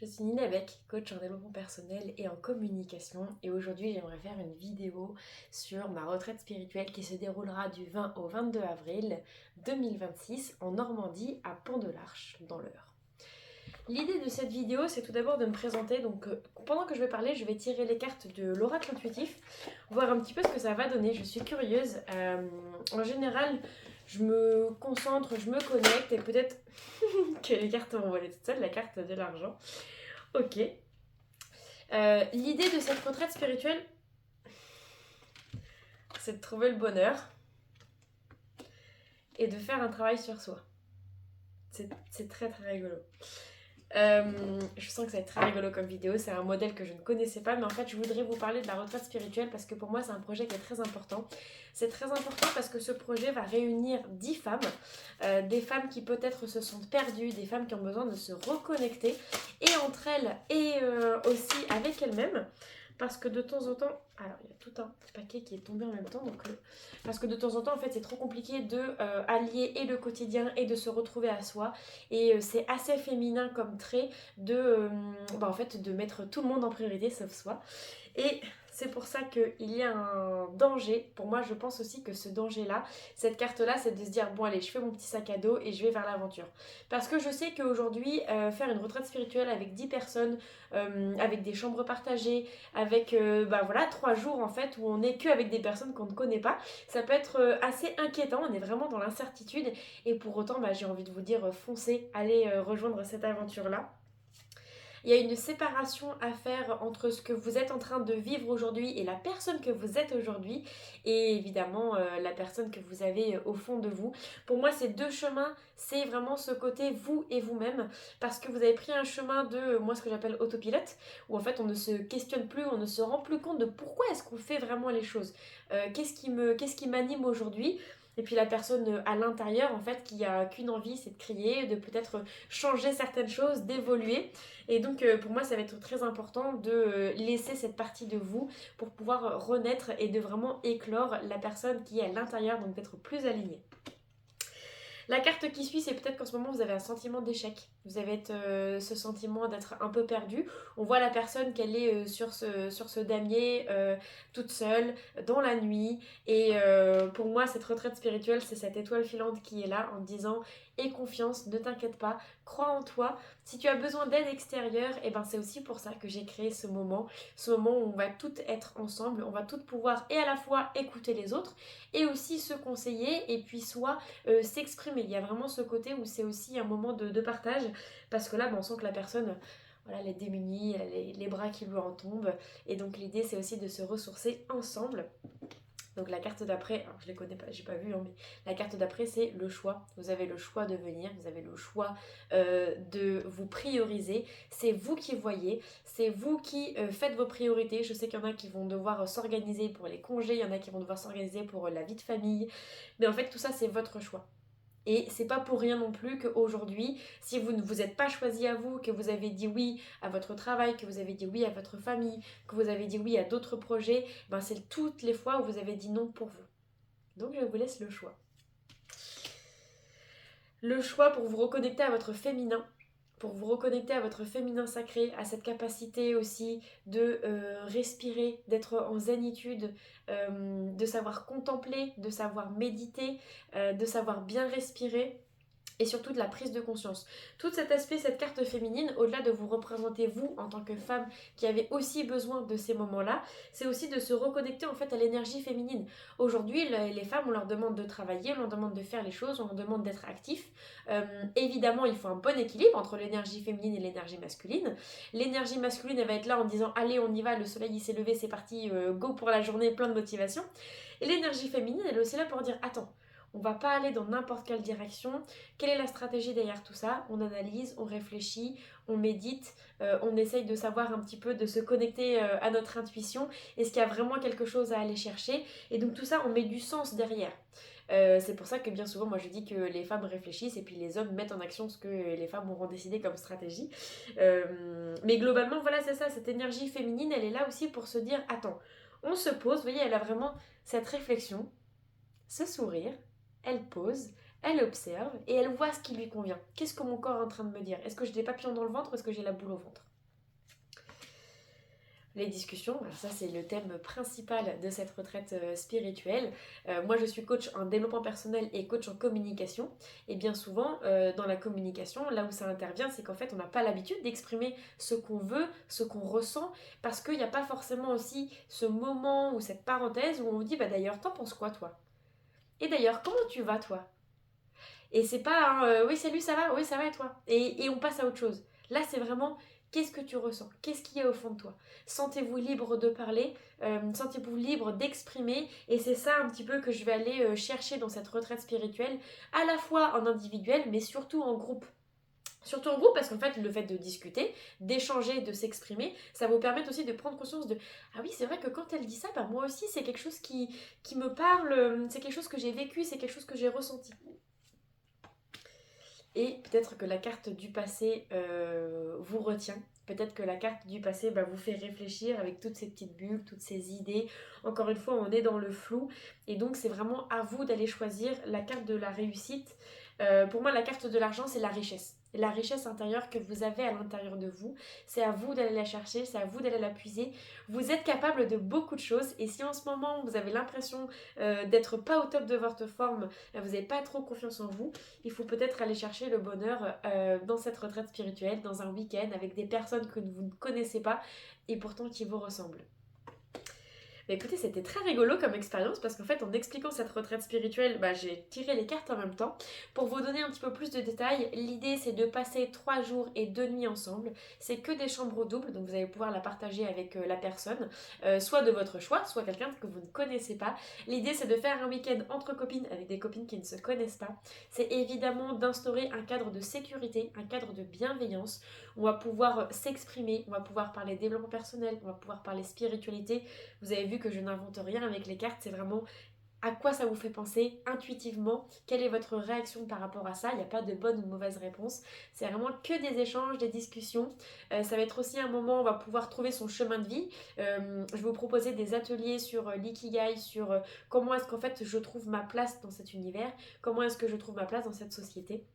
Je suis Nina Beck, coach en développement personnel et en communication, et aujourd'hui j'aimerais faire une vidéo sur ma retraite spirituelle qui se déroulera du 20 au 22 avril 2026 en Normandie à Pont-de-l'Arche dans l'Eure. L'idée de cette vidéo, c'est tout d'abord de me présenter. Donc, pendant que je vais parler, je vais tirer les cartes de l'oracle intuitif, voir un petit peu ce que ça va donner. Je suis curieuse. En général, je me concentre, je me connecte et peut-être que les cartes vont voler toutes seules, la carte de l'argent. Ok. L'idée de cette retraite spirituelle, c'est de trouver le bonheur et de faire un travail sur soi. C'est très très rigolo. Je sens que ça va être très rigolo comme vidéo, c'est un modèle que je ne connaissais pas, mais en fait je voudrais vous parler de la retraite spirituelle parce que pour moi c'est un projet qui est très important. C'est très important parce que ce projet va réunir 10 femmes, des femmes qui peut-être se sentent perdues, des femmes qui ont besoin de se reconnecter et entre elles et aussi avec elles-mêmes. Parce que de temps en temps, alors il y a tout un paquet qui est tombé en même temps, donc parce que de temps en temps en fait c'est trop compliqué de allier et le quotidien et de se retrouver à soi. Et c'est assez féminin comme trait de, en fait, de mettre tout le monde en priorité sauf soi. Et c'est pour ça qu'il y a un danger. Pour moi, je pense aussi que ce danger-là, cette carte-là, c'est de se dire, bon allez, je fais mon petit sac à dos et je vais vers l'aventure. Parce que je sais qu'aujourd'hui, faire une retraite spirituelle avec 10 personnes, avec des chambres partagées, avec voilà, 3 jours en fait, où on n'est qu'avec des personnes qu'on ne connaît pas, ça peut être assez inquiétant. On est vraiment dans l'incertitude. Et pour autant, j'ai envie de vous dire, foncez, allez rejoindre cette aventure-là. Il y a une séparation à faire entre ce que vous êtes en train de vivre aujourd'hui et la personne que vous êtes aujourd'hui, et évidemment la personne que vous avez au fond de vous. Pour moi, ces deux chemins, c'est vraiment ce côté vous et vous-même, parce que vous avez pris un chemin de, moi ce que j'appelle autopilote, où en fait on ne se questionne plus, on ne se rend plus compte de pourquoi est-ce qu'on fait vraiment les choses. Qu'est-ce qui m'anime aujourd'hui? Et puis la personne à l'intérieur, en fait, qui a qu'une envie, c'est de créer, de peut-être changer certaines choses, d'évoluer. Et donc pour moi, ça va être très important de laisser cette partie de vous pour pouvoir renaître et de vraiment éclore la personne qui est à l'intérieur, donc d'être plus alignée. La carte qui suit, c'est peut-être qu'en ce moment vous avez un sentiment d'échec. Vous avez ce sentiment d'être un peu perdu. On voit la personne qu'elle est sur ce damier, toute seule, dans la nuit. Et pour moi, cette retraite spirituelle, c'est cette étoile filante qui est là en disant aie confiance, ne t'inquiète pas, crois en toi. Si tu as besoin d'aide extérieure, et ben c'est aussi pour ça que j'ai créé ce moment où on va toutes être ensemble, on va toutes pouvoir et à la fois écouter les autres et aussi se conseiller et puis soit s'exprimer. Il y a vraiment ce côté où c'est aussi un moment de partage parce que là, on sent que la personne, voilà, elle est démunie, elle a les bras qui lui en tombent. Et donc l'idée, c'est aussi de se ressourcer ensemble. Donc la carte d'après, alors je les connais pas, j'ai pas vu, hein, mais la carte d'après c'est le choix. Vous avez le choix de venir, vous avez le choix de vous prioriser. C'est vous qui voyez, c'est vous qui faites vos priorités. Je sais qu'il y en a qui vont devoir s'organiser pour les congés, il y en a qui vont devoir s'organiser pour la vie de famille. Mais en fait tout ça c'est votre choix. Et c'est pas pour rien non plus qu'aujourd'hui, si vous ne vous êtes pas choisi à vous, que vous avez dit oui à votre travail, que vous avez dit oui à votre famille, que vous avez dit oui à d'autres projets, ben c'est toutes les fois où vous avez dit non pour vous. Donc je vous laisse le choix. Le choix pour vous reconnecter à votre féminin, pour vous reconnecter à votre féminin sacré, à cette capacité aussi de respirer, d'être en zénitude, de savoir contempler, de savoir méditer, de savoir bien respirer et surtout de la prise de conscience. Tout cet aspect, cette carte féminine, au-delà de vous représenter vous en tant que femme qui avez aussi besoin de ces moments-là, c'est aussi de se reconnecter en fait à l'énergie féminine. Aujourd'hui, les femmes, on leur demande de travailler, on leur demande de faire les choses, on leur demande d'être actifs. Évidemment, il faut un bon équilibre entre l'énergie féminine et l'énergie masculine. L'énergie masculine, elle va être là en disant allez, on y va, le soleil il s'est levé, c'est parti, go pour la journée, plein de motivation. Et l'énergie féminine, elle est aussi là pour dire attends, on va pas aller dans n'importe quelle direction. Quelle est la stratégie derrière tout ça? On analyse, on réfléchit, on médite, on essaye de savoir un petit peu, de se connecter à notre intuition. Est-ce qu'il y a vraiment quelque chose à aller chercher? Et donc tout ça, on met du sens derrière. C'est pour ça que bien souvent, moi je dis que les femmes réfléchissent et puis les hommes mettent en action ce que les femmes auront décidé comme stratégie. Mais globalement, voilà, c'est ça, cette énergie féminine, elle est là aussi pour se dire, attends, on se pose, vous voyez, elle a vraiment cette réflexion, ce sourire, elle pose, elle observe et elle voit ce qui lui convient. Qu'est-ce que mon corps est en train de me dire? Est-ce que j'ai des papillons dans le ventre ou est-ce que j'ai la boule au ventre? Les discussions, alors ça c'est le thème principal de cette retraite spirituelle. Moi je suis coach en développement personnel et coach en communication. Et bien souvent dans la communication, là où ça intervient, c'est qu'en fait on n'a pas l'habitude d'exprimer ce qu'on veut, ce qu'on ressent, parce qu'il n'y a pas forcément aussi ce moment ou cette parenthèse où on vous dit bah d'ailleurs t'en penses quoi toi? Et d'ailleurs comment tu vas toi? Et c'est pas un oui, salut, ça va? Oui, ça va et toi? Et on passe à autre chose. Là, c'est vraiment qu'est-ce que tu ressens? Qu'est-ce qu'il y a au fond de toi? Sentez-vous libre de parler, sentez-vous libre d'exprimer. Et c'est ça un petit peu que je vais aller chercher dans cette retraite spirituelle, à la fois en individuel, mais surtout en groupe. Surtout en groupe, parce qu'en fait, le fait de discuter, d'échanger, de s'exprimer, ça vous permet aussi de prendre conscience de ah oui, c'est vrai que quand elle dit ça, bah moi aussi, c'est quelque chose qui me parle, c'est quelque chose que j'ai vécu, c'est quelque chose que j'ai ressenti. Et peut-être que la carte du passé vous retient. Peut-être que la carte du passé vous fait réfléchir avec toutes ces petites bulles, toutes ces idées. Encore une fois, on est dans le flou. Et donc, c'est vraiment à vous d'aller choisir la carte de la réussite. Pour moi, la carte de l'argent, c'est la richesse. La richesse intérieure que vous avez à l'intérieur de vous, c'est à vous d'aller la chercher, c'est à vous d'aller la puiser. Vous êtes capable de beaucoup de choses. Et si en ce moment, vous avez l'impression d'être pas au top de votre forme, vous n'avez pas trop confiance en vous, il faut peut-être aller chercher le bonheur dans cette retraite spirituelle, dans un week-end, avec des personnes que vous ne connaissez pas et pourtant qui vous ressemblent. Mais écoutez, c'était très rigolo comme expérience parce qu'en fait, en expliquant cette retraite spirituelle, j'ai tiré les cartes en même temps. Pour vous donner un petit peu plus de détails, l'idée c'est de passer 3 jours et 2 nuits ensemble. C'est que des chambres doubles, donc vous allez pouvoir la partager avec la personne, soit de votre choix, soit quelqu'un que vous ne connaissez pas. L'idée c'est de faire un week-end entre copines avec des copines qui ne se connaissent pas. C'est évidemment d'instaurer un cadre de sécurité, un cadre de bienveillance. On va pouvoir s'exprimer, on va pouvoir parler développement personnel, on va pouvoir parler spiritualité. Vous avez vu que je n'invente rien avec les cartes, c'est vraiment à quoi ça vous fait penser intuitivement, quelle est votre réaction par rapport à ça. Il n'y a pas de bonne ou de mauvaise réponse, c'est vraiment que des échanges, des discussions. Ça va être aussi un moment où on va pouvoir trouver son chemin de vie. Je vais vous proposer des ateliers sur l'ikigai, sur comment est-ce qu'en fait je trouve ma place dans cet univers, comment est-ce que je trouve ma place dans cette société.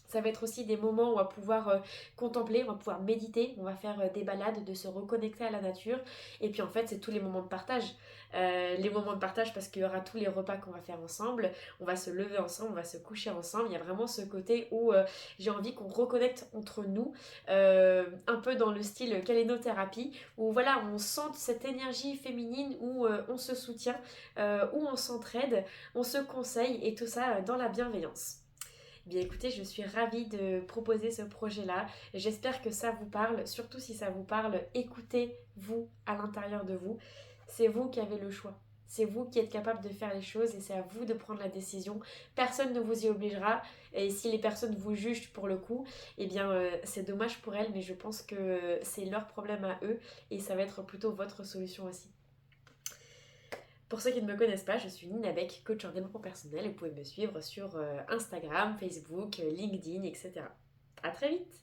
Ça va être aussi des moments où on va pouvoir contempler, on va pouvoir méditer, on va faire des balades, de se reconnecter à la nature. Et puis en fait, c'est tous les moments de partage. Les moments de partage parce qu'il y aura tous les repas qu'on va faire ensemble. On va se lever ensemble, on va se coucher ensemble. Il y a vraiment ce côté où j'ai envie qu'on reconnecte entre nous, un peu dans le style calénothérapie, où voilà, on sente cette énergie féminine où on se soutient, où on s'entraide, on se conseille et tout ça dans la bienveillance. Bien écoutez, je suis ravie de proposer ce projet-là. J'espère que ça vous parle. Surtout si ça vous parle, écoutez-vous à l'intérieur de vous. C'est vous qui avez le choix. C'est vous qui êtes capable de faire les choses et c'est à vous de prendre la décision. Personne ne vous y obligera. Et si les personnes vous jugent pour le coup, eh bien c'est dommage pour elles, mais je pense que c'est leur problème à eux et ça va être plutôt votre solution aussi. Pour ceux qui ne me connaissent pas, je suis Nina Beck, coach en développement personnel et vous pouvez me suivre sur Instagram, Facebook, LinkedIn, etc. À très vite!